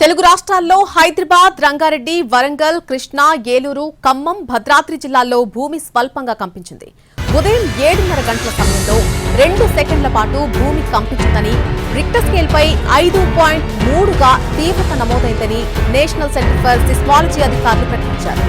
తెలుగు రాష్ట్రాల్లో హైదరాబాద్, రంగారెడ్డి, వరంగల్, కృష్ణా, ఏలూరు, ఖమ్మం, భద్రాద్రి జిల్లాల్లో భూమి స్వల్పంగా కంపించింది. ఉదయం 7:30 గంటల సమయంలో 2 సెకండ్ల పాటు భూమి కంపించిందని, రిక్టర్ స్కేల్పై 5.3గా తీవ్రత నమోదైందని నేషనల్ సెంటర్ ఫర్ సిస్మాలజీ అధికారులు ప్రకటించారు.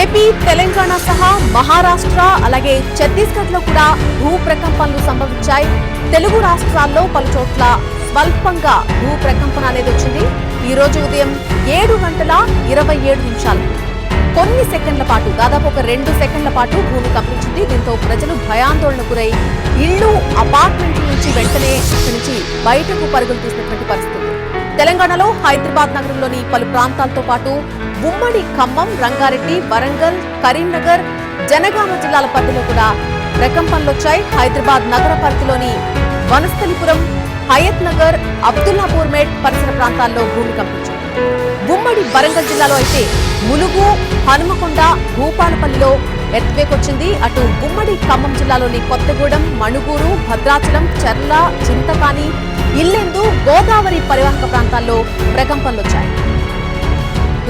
ఏపీ, తెలంగాణ సహా మహారాష్ట్ర అలాగే ఛత్తీస్గఢ్ లో కూడా భూ ప్రకంపనలు సంభవించాయి. తెలుగు రాష్ట్రాల్లో పలుచోట్ల స్వల్పంగా భూ ప్రకంపన అనేది వచ్చింది. ఈ రోజు ఉదయం 7:27 కొన్ని సెకండ్ల పాటు, దాదాపు ఒక 2 సెకండ్ల పాటు భూమి కంపించింది. దీంతో ప్రజలు భయాందోళనకు గురై ఇళ్లు, అపార్ట్మెంట్ల నుంచి వెంటనే ఇక్కడి నుంచి బయటకు పరుగులు తీసినటువంటి పరిస్థితి. తెలంగాణలో హైదరాబాద్ నగరంలోని పలు ప్రాంతాలతో పాటు ఉమ్మడి ఖమ్మం, రంగారెడ్డి, వరంగల్, కరీంనగర్, జనగామ జిల్లాల పరిధిలో కూడా ప్రకంపనలొచ్చాయి. హైదరాబాద్ నగర పరిధిలోని వనస్థలిపురం, హయత్ నగర్, అబ్దుల్లాపూర్ మేట్ పరిసర ప్రాంతాల్లో భూమి కంపించింది. ఉమ్మడి వరంగల్ జిల్లాలో అయితే ములుగు, హనుమకొండ, భూపాలపల్లిలో ఎర్త్క్వేక్ వచ్చింది. అటు ఉమ్మడి ఖమ్మం జిల్లాలోని కొత్తగూడెం, మణుగూరు, భద్రాచలం, చర్ల, చింతకాని, ఇల్లెందు, గోదావరి పరివాహక ప్రాంతాల్లో ప్రకంపనలొచ్చాయి.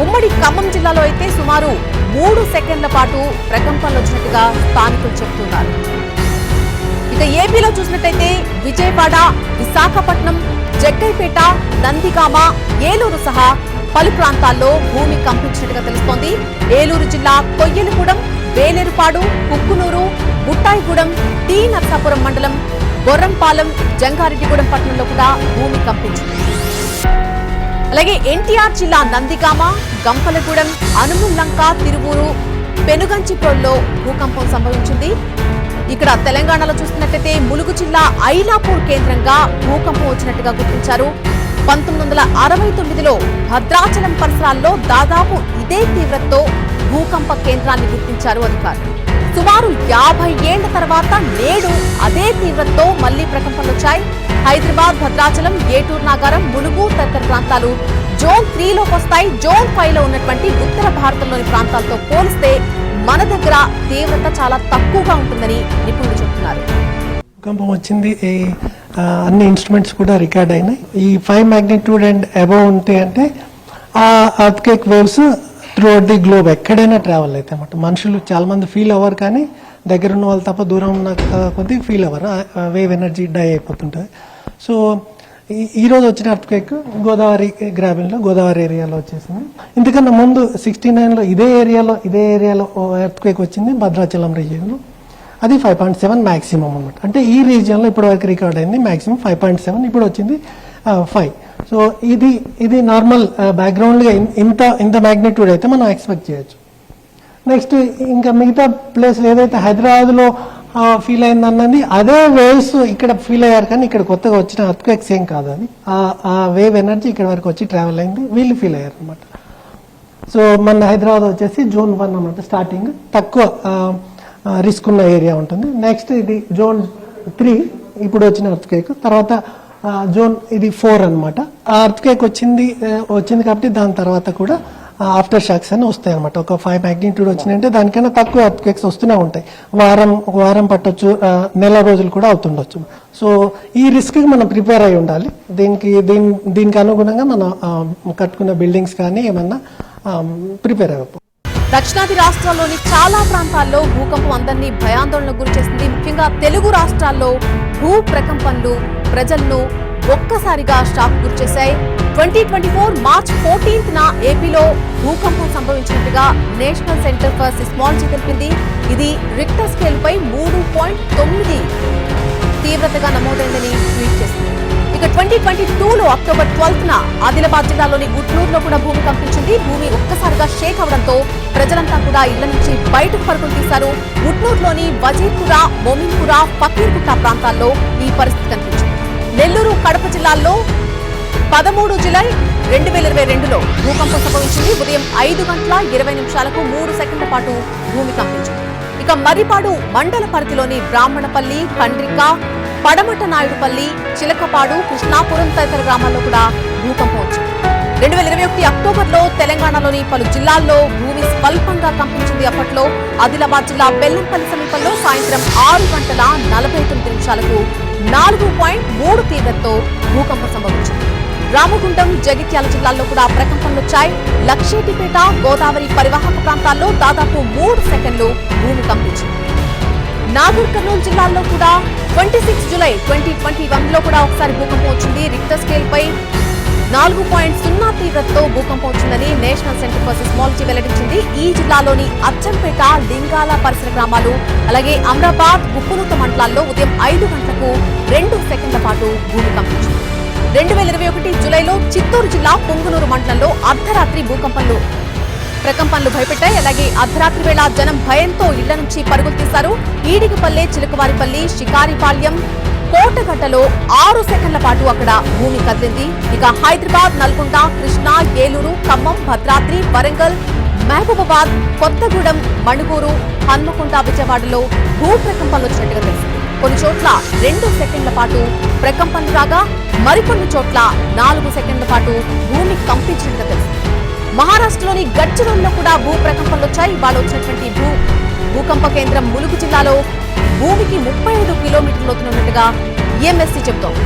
ఉమ్మడి ఖమ్మం జిల్లాలో అయితే సుమారు 3 సెకండ్ల పాటు ప్రకంపనలు వచ్చినట్టుగా స్థానికులు చెబుతున్నారు. ఇక ఏపీలో చూసినట్టయితే విజయవాడ, విశాఖపట్నం, జగ్గైపేట, నందిగామ, ఏలూరు సహా పలు ప్రాంతాల్లో భూమి కంపించినట్టుగా తెలుస్తోంది. ఏలూరు జిల్లా కొయ్యలగూడెం, వేలేరుపాడు, కుక్కునూరు, బుట్టాయిగూడెం, టీ నర్సాపురం మండలం, గొర్రంపాలెం, జంగారెడ్డిగూడెం పట్టణంలో కూడా భూమి కంపించింది. అలాగే ఎన్టీఆర్ జిల్లా నందిగామ, గంపలగూడెం, అనుముల్లంక, తిరువూరు, పెనుగంచిప్రోల్లో భూకంపం సంభవించింది. ఇక్కడ తెలంగాణలో చూస్తున్నట్లయితే ములుగు జిల్లా ఐలాపూర్ కేంద్రంగా భూకంపం వచ్చినట్టుగా గుర్తించారు. 1969లో భద్రాచలం పరిసరాల్లో దాదాపు ఇదే తీవ్రతతో భూకంప కేంద్రాన్ని గుర్తించారు అధికారులు. సుమారు 50 ఏళ్ల తర్వాత నేడు అదే తీవ్రతతో మళ్లీ ప్రకంపనలొచ్చాయి. హైదరాబాద్, భద్రాచలం, ఏటూరు నాగారం, ములుగు తదితర ప్రాంతాలు జోన్ 3లోకి వస్తాయి. జోన్ 5లో ఉన్నటువంటి ఉత్తర భారతంలోని ప్రాంతాలతో పోలిస్తే మన దగ్గర తీవ్రత చాలా తక్కువగా ఉంటుందని నిపుణులు చెబుతున్నారు. భూకంపం వచ్చింది, అన్ని ఇన్స్ట్రుమెంట్స్ కూడా రికార్డ్ అయినాయి. ఈ 5 మాగ్నిట్యూడ్ అండ్ అబవ్ ఉంటే అంటే ఆ earthquake waves throughout the globe ఎక్కడైనా ట్రావెల్ అయితే అన్నమాట. మనుషులు చాలా మంది ఫీల్ అవ్వరు, కానీ దగ్గర ఉన్న వాళ్ళు తప్ప దూరం ఉన్న కొద్దిగా ఫీల్ అవ్వరు. వేవ్ ఎనర్జీ డై అయిపోతుంటుంది. సో ఈరోజు వచ్చిన ఎర్త్క్వేక్ గోదావరి గ్రాబిన్లో, గోదావరి ఏరియాలో వచ్చేసింది. ఇంతకన్నా ముందు 69లో ఇదే ఏరియాలో ఎర్త్క్వేక్ వచ్చింది భద్రాచలం రీజియన్లో. అది 5.7 మ్యాక్సిమం అనమాట. అంటే ఈ రీజియన్లో ఇప్పటి వరకు రికార్డ్ అయింది మ్యాక్సిమం 5.7, ఇప్పుడు వచ్చింది 5. సో ఇది నార్మల్ బ్యాక్గ్రౌండ్గా ఇంత మ్యాగ్నిట్యూడ్ అయితే మనం ఎక్స్పెక్ట్ చేయొచ్చు. నెక్స్ట్ ఇంకా మిగతా ప్లేస్ ఏదైతే హైదరాబాద్లో ఫీల్ అయిందన్నది అదే వేవ్స్ ఇక్కడ ఫీల్ అయ్యారు, కానీ ఇక్కడ కొత్తగా వచ్చిన ఎర్త్క్వేక్స్ ఏం కాదు. అది ఆ వేవ్ ఎనర్జీ ఇక్కడ వరకు వచ్చి ట్రావెల్ అయింది, వీళ్ళు ఫీల్ అయ్యారు అనమాట. సో మన హైదరాబాద్ వచ్చేసి జోన్ 1 అనమాట. స్టార్టింగ్ తక్కువ రిస్క్ ఉన్న ఏరియా ఉంటుంది. నెక్స్ట్ ఇది జోన్ 3 ఇప్పుడు వచ్చిన ఎర్త్క్వేక్. తర్వాత జోన్ ఇది 4 అనమాట. ఆ ఎర్త్క్వేక్ వచ్చింది కాబట్టి దాని తర్వాత కూడా ఆఫ్టర్ షాక్స్ అని వస్తాయి అనమాట. ఒక 5 మాగ్నిట్యూడ్ వచ్చినాయంటే దానికైనా తక్కువ ఎర్త్క్వేక్స్ వస్తూనే ఉంటాయి. ఒక వారం పట్టొచ్చు, నెల రోజులు కూడా అవుతుండొచ్చు. సో ఈ రిస్క్ కి మనం ప్రిపేర్ అయి ఉండాలి. దీనికి అనుగుణంగా మనం కట్టుకున్న బిల్డింగ్స్ కానీ ఏమన్నా ప్రిపేర్ అవ్వకపో. దక్షిణాది రాష్ట్రాల్లోని చాలా ప్రాంతాల్లో భూకంపం అందరినీ భయాందోళనకు గురిచేసింది. ముఖ్యంగా తెలుగు రాష్ట్రాల్లో భూ ప్రకంపనలు ప్రజలను ఒక్కసారిగా షాక్ గురిచేశాయి. 2024 మార్చ్ 14న ఏపీలో భూకంపం సంభవించినట్టుగా నేషనల్ సెంటర్ ఫర్ సిస్మాలజీ తెలిపింది. ఇది రిక్టర్ స్కేల్పై 3.9 తీవ్రతగా నమోదైందని ట్వీట్ చేసింది. ఇక 2022లో అక్టోబర్ 12న ఆదిలాబాద్ జిల్లాలోని గుట్నూరులో కూడా భూమి కంపించింది. భూమి ఒక్కసారిగా షేక్ అవడంతో ప్రజలంతా కూడా ఇళ్ల నుంచి బయటకు పరుగులు తీశారు. గుట్నూరులోని వజీర్పుర, మొమిన్పుర, ఫకీర్గుట్ట ప్రాంతాల్లో ఈ పరిస్థితి కనిపించింది. నెల్లూరు, కడప జిల్లాల్లో 13 జూలై 2022లో భూకంపం సంభవించింది. ఉదయం 5:20 3 సెకండ్ల పాటు భూమి కంపించింది. ఇక మర్రిపాడు మండల పరిధిలోని బ్రాహ్మణపల్లి, కండ్రిక, పడమట నాయుడుపల్లి, చిలకపాడు, కృష్ణాపురం తదితర గ్రామాల్లో కూడా భూకంపం వచ్చింది. 2021 అక్టోబర్లో తెలంగాణలోని పలు జిల్లాల్లో భూమి స్వల్పంగా కంపించింది. అప్పట్లో ఆదిలాబాద్ జిల్లా బెల్లంపల్లి సమీపంలో సాయంత్రం 6:49 4.3 తీవ్రతతో భూకంపం సంభవించింది. రామగుండం, జగిత్యాల జిల్లాల్లో కూడా ప్రకంపనలొచ్చాయి. లక్షేటిపేట, గోదావరి పరివాహక ప్రాంతాల్లో దాదాపు 3 సెకండ్లు భూమి కంపించింది. నాగర్ కర్నూలు జిల్లాల్లో కూడా 26 జూలై 2021లో కూడా ఒకసారి భూకంపం వచ్చింది. రిక్టర్ స్కేల్ పై 4.0 తీవ్రతతో భూకంపం వచ్చిందని నేషనల్ సెంటర్ ఫర్ సిస్మాలజీ వెల్లడించింది. ఈ జిల్లాలోని అచ్చంపేట, లింగాల పరిసర గ్రామాలు, అలాగే అమరాబాద్, ఉప్పునూత మండలాల్లో ఉదయం 5 గంటలకు 2 సెకండ్ల పాటు భూమి కంపించింది. 2021 జూలైలో చిత్తూరు జిల్లా పొంగునూరు మండలంలో అర్ధరాత్రి ప్రకంపనలు భయపెట్టాయి. అలాగే అర్ధరాత్రి వేళ జనం భయంతో ఇళ్ల నుంచి పరుగులు తీశారు. ఈడిగపల్లె, చిలుకవారిపల్లి, షికారిపాళ్యం, కోటగడ్డలో 6 సెకండ్ల పాటు అక్కడ భూమి కదిలింది. ఇక హైదరాబాద్, నల్గొండ, కృష్ణా, ఏలూరు, ఖమ్మం, భద్రాద్రి, వరంగల్, మహబూబాబాద్, కొత్తగూడెం, మణుగూరు, హన్మకొండ, విజయవాడలో భూ ప్రకంపనలు వచ్చినట్టుగా తెలిసింది. కొన్ని చోట్ల 2 సెకండ్ల పాటు ప్రకంపనలు రాగా మరికొన్ని చోట్ల 4 సెకండ్ల పాటు భూమి కంపించినట్టుగా తెలిసింది. మహారాష్ట్రలోని గడ్చిరోల్లో కూడా భూ ప్రకంపనలు వచ్చాయి. ఇవాళ వచ్చినటువంటి భూకంప కేంద్రం ములుగు జిల్లాలో భూమికి 35 కిలోమీటర్ల లోతున ఉన్నట్టుగా EMSC చెబుతోంది.